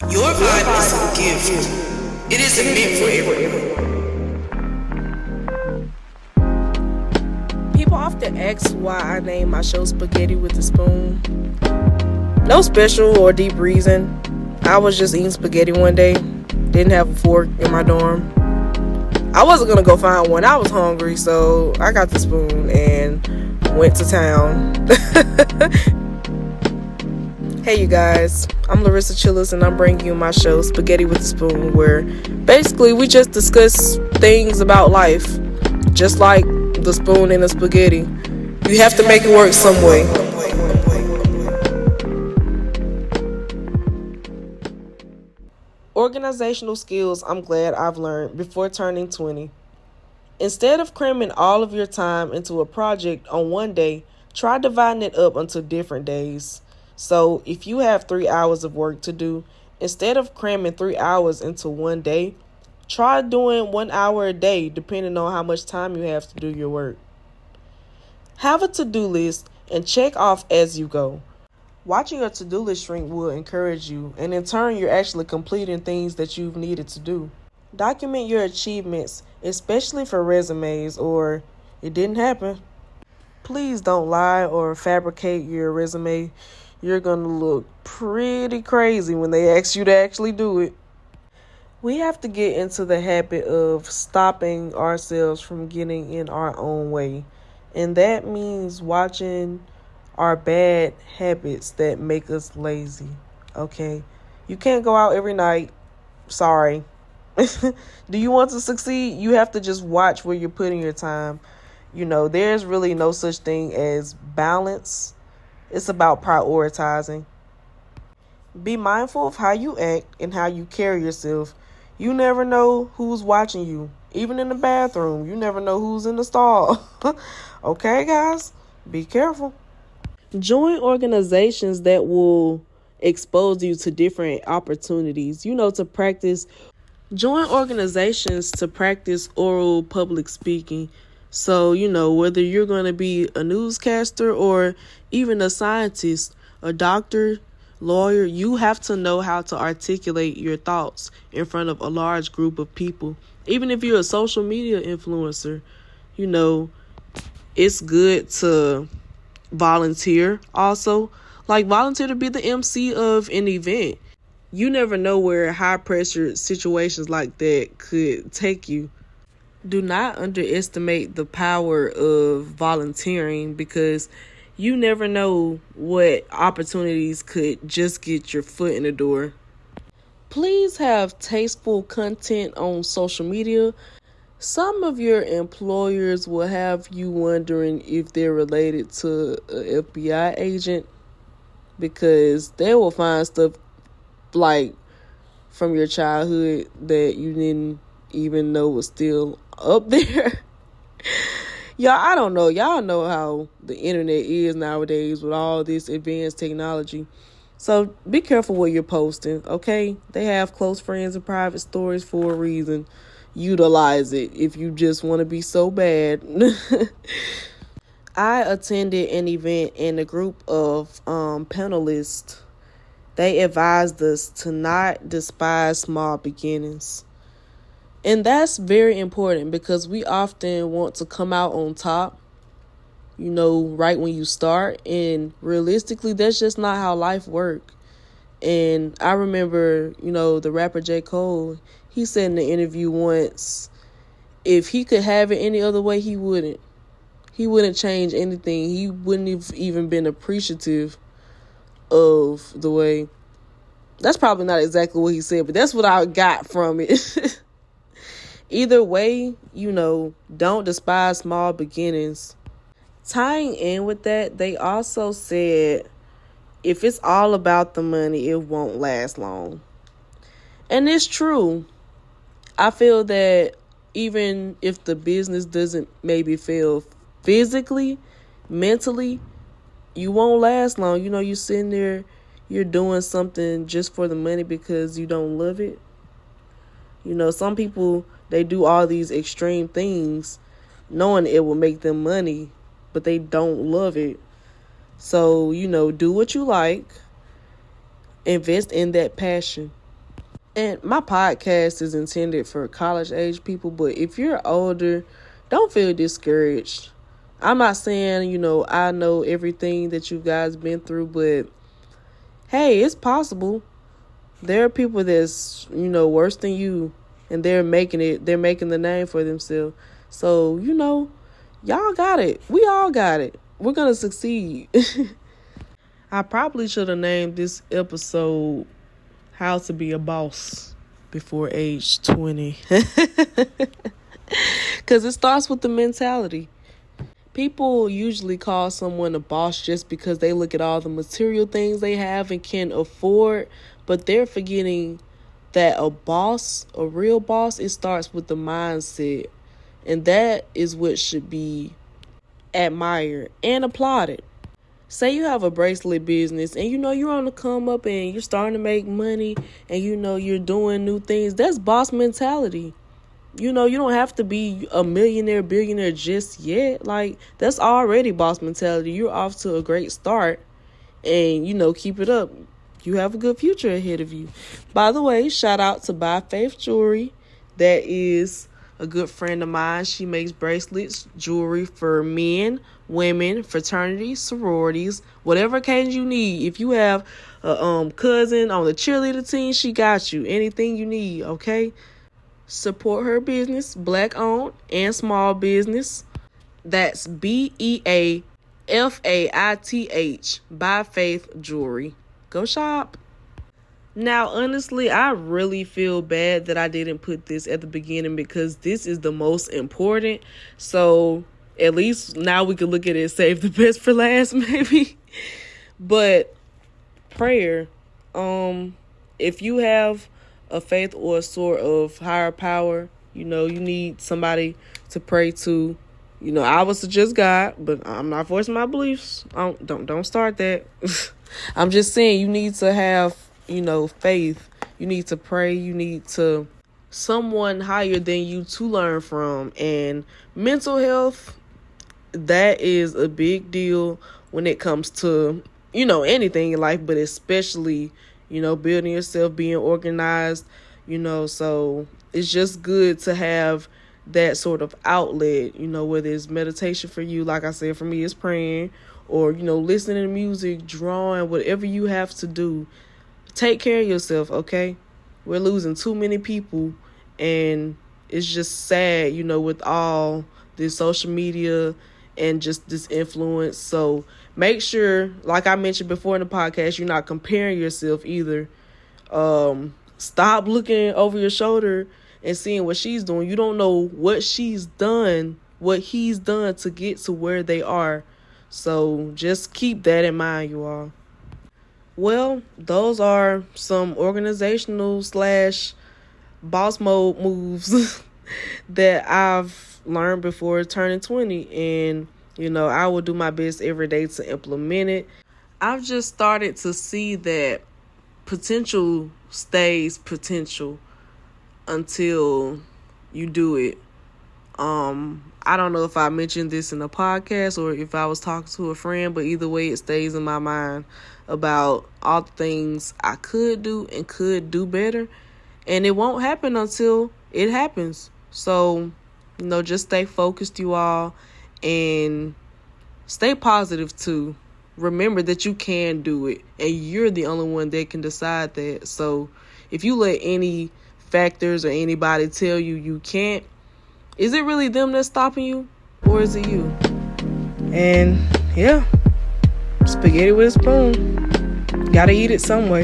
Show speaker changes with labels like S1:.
S1: Your vibe is a gift. It isn't meant for everyone.
S2: People often ask why I name my show Spaghetti with a Spoon. No special or deep reason. I was just eating spaghetti one day. Didn't have a fork in my dorm. I wasn't gonna go find one. I was hungry, so I got the spoon and went to town. Hey you guys, I'm Larissa Chillis and I'm bringing you my show Spaghetti with a Spoon, where basically we just discuss things about life, just like the spoon in the spaghetti. You have to make it work some way. Organizational skills I'm glad I've learned before turning 20. Instead of cramming all of your time into a project on one day, try dividing it up into different days. So if you have 3 hours of work to do, instead of cramming 3 hours into one day, try doing 1 hour a day depending on how much time you have to do your work. Have a to-do list and check off as you go. Watching your to-do list shrink will encourage you, and in turn you're actually completing things that you've needed to do. Document your achievements, especially for resumes or it didn't happen. Please don't lie or fabricate your resume. You're going to look pretty crazy when they ask you to actually do it. We have to get into the habit of stopping ourselves from getting in our own way. And that means watching our bad habits that make us lazy. Okay? You can't go out every night. Sorry. Do you want to succeed? You have to just watch where you're putting your time. There's really no such thing as balance. It's about prioritizing. Be mindful of how you act and how you carry yourself. You never know who's watching you. Even in the bathroom, you never know who's in the stall. Okay, guys? Be careful. Join organizations that will expose you to different opportunities, to practice. Join organizations to practice oral public speaking. So, whether you're going to be a newscaster or even a scientist, a doctor, lawyer, you have to know how to articulate your thoughts in front of a large group of people. Even if you're a social media influencer, it's good to volunteer also. Like, volunteer to be the MC of an event. You never know where high pressure situations like that could take you. Do not underestimate the power of volunteering, because you never know what opportunities could just get your foot in the door. Please have tasteful content on social media. Some of your employers will have you wondering if they're related to an FBI agent, because they will find stuff like from your childhood that you didn't even know was still up there. Y'all, I don't know. Y'all know how the internet is nowadays with all this advanced technology. So be careful what you're posting, okay? They have close friends and private stories for a reason. Utilize it if you just want to be so bad. I attended an event and a group of panelists, they advised us to not despise small beginnings. And that's very important, because we often want to come out on top, right when you start. And realistically, that's just not how life works. And I remember, the rapper J. Cole, he said in the interview once, if he could have it any other way, he wouldn't. He wouldn't change anything. He wouldn't have even been appreciative of the way. That's probably not exactly what he said, but that's what I got from it. Either way, don't despise small beginnings. Tying in with that, they also said, if it's all about the money, it won't last long. And it's true. I feel that even if the business doesn't maybe fail physically, mentally, you won't last long. You're sitting there, you're doing something just for the money because you don't love it. Some people, they do all these extreme things knowing it will make them money, but they don't love it. So, do what you like. Invest in that passion. And my podcast is intended for college age people, but if you're older, don't feel discouraged. I'm not saying, I know everything that you guys been through, but hey, it's possible. There are people that's, worse than you, and they're making the name for themselves. So, y'all got it. We all got it. We're going to succeed. I probably should have named this episode How to Be a Boss Before Age 20. Because it starts with the mentality. People usually call someone a boss just because they look at all the material things they have and can afford, but they're forgetting that a real boss, it starts with the mindset. And that is what should be admired and applauded. Say you have a bracelet business and you're on the come up and you're starting to make money and you're doing new things. That's boss mentality. You don't have to be a millionaire, billionaire just yet. Like, that's already boss mentality. You're off to a great start and, keep it up. You have a good future ahead of you. By the way, shout out to By Faith Jewelry. That is a good friend of mine. She makes bracelets, jewelry for men, women, fraternities, sororities, whatever occasion you need. If you have a cousin on the cheerleader team, she got you. Anything you need, okay? Support her business, Black owned and small business. That's BEAFAITH, By Faith Jewelry. Go shop. Now, honestly, I really feel bad that I didn't put this at the beginning because this is the most important. So at least now we can look at it, save the best for last, maybe. But prayer. If you have a faith or a sort of higher power, you need somebody to pray to. I would suggest God, but I'm not forcing my beliefs. Don't start that. I'm just saying you need to have, faith. You need to pray. You need to someone higher than you to learn from. And mental health, that is a big deal when it comes to, anything in life, but especially, building yourself, being organized, so it's just good to have that sort of outlet, whether it's meditation for you, like I said, for me, it's praying, or, listening to music, drawing, whatever you have to do. Take care of yourself, okay? We're losing too many people, and it's just sad, with all this social media and just this influence. So make sure, like I mentioned before in the podcast, you're not comparing yourself either. Stop looking over your shoulder and seeing what she's doing. You don't know what she's done, what he's done to get to where they are. So just keep that in mind, you all. Well, those are some organizational / boss mode moves that I've learned before turning 20. And, I will do my best every day to implement it. I've just started to see that potential stays potential until you do it. I don't know if I mentioned this in a podcast or if I was talking to a friend, but either way, it stays in my mind about all the things I could do and could do better. And it won't happen until it happens. So, just stay focused, you all, and stay positive too. Remember that you can do it, and you're the only one that can decide that. So if you let any factors or anybody tell you can't, is it really them that's stopping you, or is it you? And yeah, spaghetti with a spoon. Gotta eat it some way.